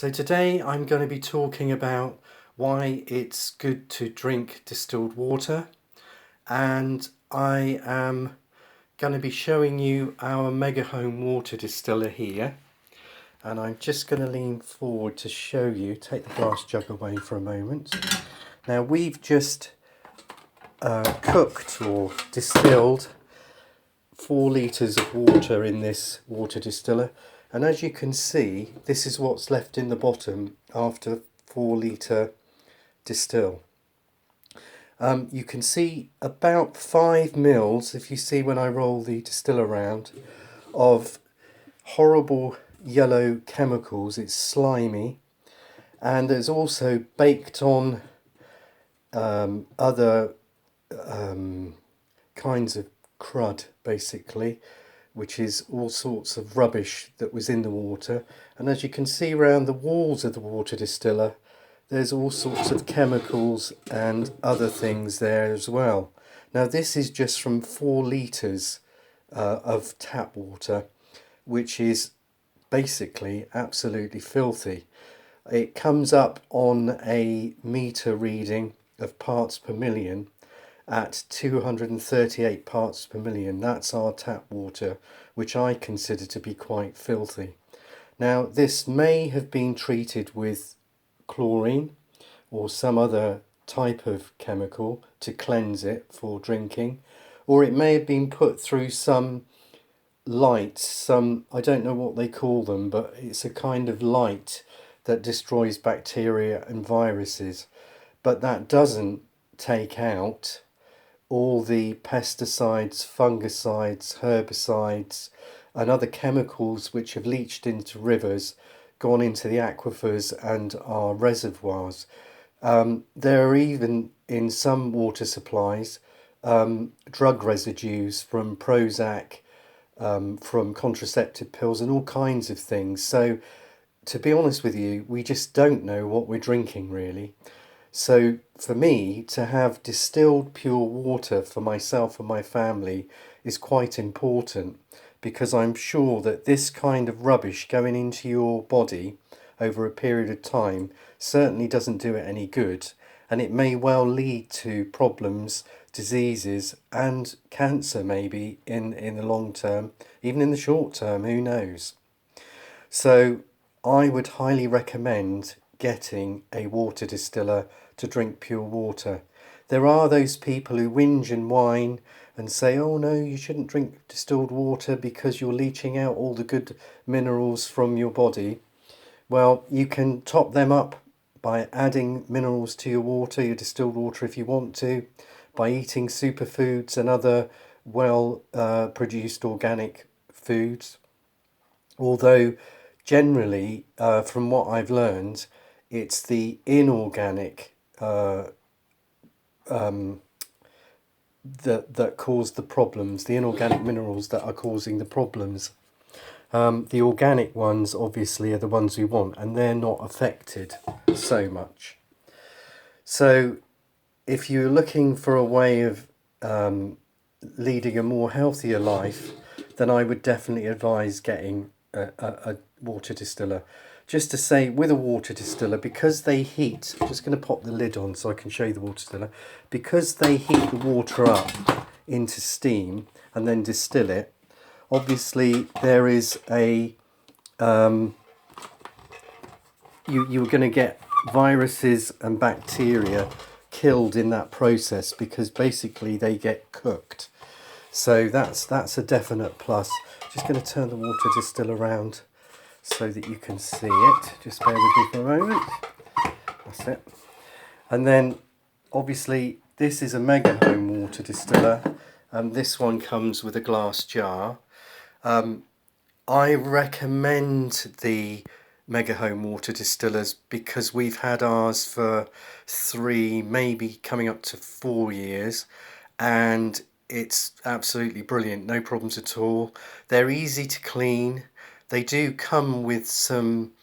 So today I'm going to be talking about why it's good to drink distilled water, and I am going to be showing you our Megahome water distiller here, and I'm just going to lean forward to show you. Take the glass jug away for a moment. Now we've just cooked or distilled 4 litres of water in this water distiller, and as you can see, this is what's left in the bottom after 4 litre distill. You can see about 5 mils, if you see when I roll the distill around, of horrible yellow chemicals. It's slimy, and there's also baked on other kinds of crud, basically, which is all sorts of rubbish that was in the water. And as you can see around the walls of the water distiller, there's all sorts of chemicals and other things there as well. Now this is just from 4 litres of tap water, which is basically absolutely filthy. It comes up on a meter reading of parts per million at 238 parts per million. That's our tap water, which I consider to be quite filthy. Now this may have been treated with chlorine or some other type of chemical to cleanse it for drinking, or it may have been put through some light, I don't know what they call them, but it's a kind of light that destroys bacteria and viruses, but that doesn't take out all the pesticides, fungicides, herbicides and other chemicals which have leached into rivers, gone into the aquifers and our reservoirs. There are even in some water supplies drug residues from Prozac, from contraceptive pills and all kinds of things. So to be honest with you, we just don't know what we're drinking really. So for me, to have distilled pure water for myself and my family is quite important, because I'm sure that this kind of rubbish going into your body over a period of time certainly doesn't do it any good, and it may well lead to problems, diseases and cancer maybe in the long term, even in the short term, who knows. So I would highly recommend getting a water distiller to drink pure water. There are those people who whinge and whine and say, oh no, you shouldn't drink distilled water because you're leaching out all the good minerals from your body. Well, you can top them up by adding minerals to your water, your distilled water, if you want to, by eating superfoods and other well produced organic foods. Although generally, from what I've learned, it's the inorganic that cause the problems, the inorganic minerals that are causing the problems. The organic ones obviously are the ones we want, and they're not affected so much. So if you're looking for a way of leading a more healthier life, then I would definitely advise getting a water distiller. Just to say, with a water distiller, because they heat, I'm just going to pop the lid on so I can show you the water distiller, because they heat the water up into steam and then distill it, obviously there is a you're going to get viruses and bacteria killed in that process, because basically they get cooked. So that's a definite plus. Just going to turn the water distill around so that you can see it. Just bear with me for a moment. That's it. And then obviously this is a Megahome water distiller, and this one comes with a glass jar. I recommend the Megahome water distillers because we've had ours for 3, maybe coming up to 4 years, and it's absolutely brilliant, no problems at all. They're easy to clean. They do come with some,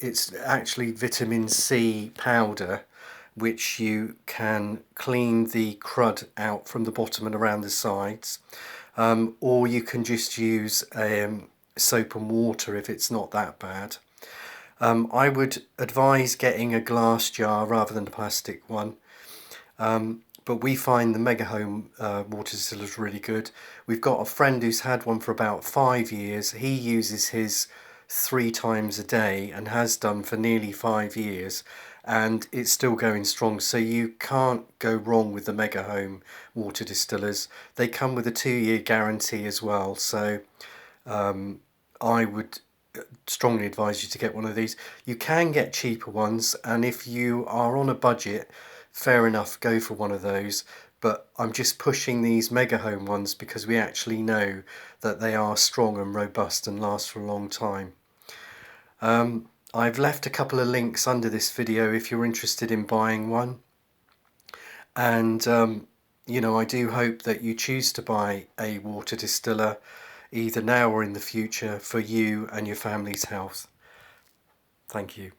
it's actually vitamin C powder, which you can clean the crud out from the bottom and around the sides. Or you can just use soap and water if it's not that bad. I would advise getting a glass jar rather than a plastic one. But we find the Megahome water distiller is really good. We've got a friend who's had one for about 5 years. He uses his 3 times a day and has done for nearly 5 years, and it's still going strong. So you can't go wrong with the Megahome water distillers. They come with a 2-year guarantee as well. So I would strongly advise you to get one of these. You can get cheaper ones, and if you are on a budget, fair enough, go for one of those. But I'm just pushing these Megahome ones because we actually know that they are strong and robust and last for a long time. I've left a couple of links under this video if you're interested in buying one. And you know, I do hope that you choose to buy a water distiller either now or in the future for you and your family's health. Thank you.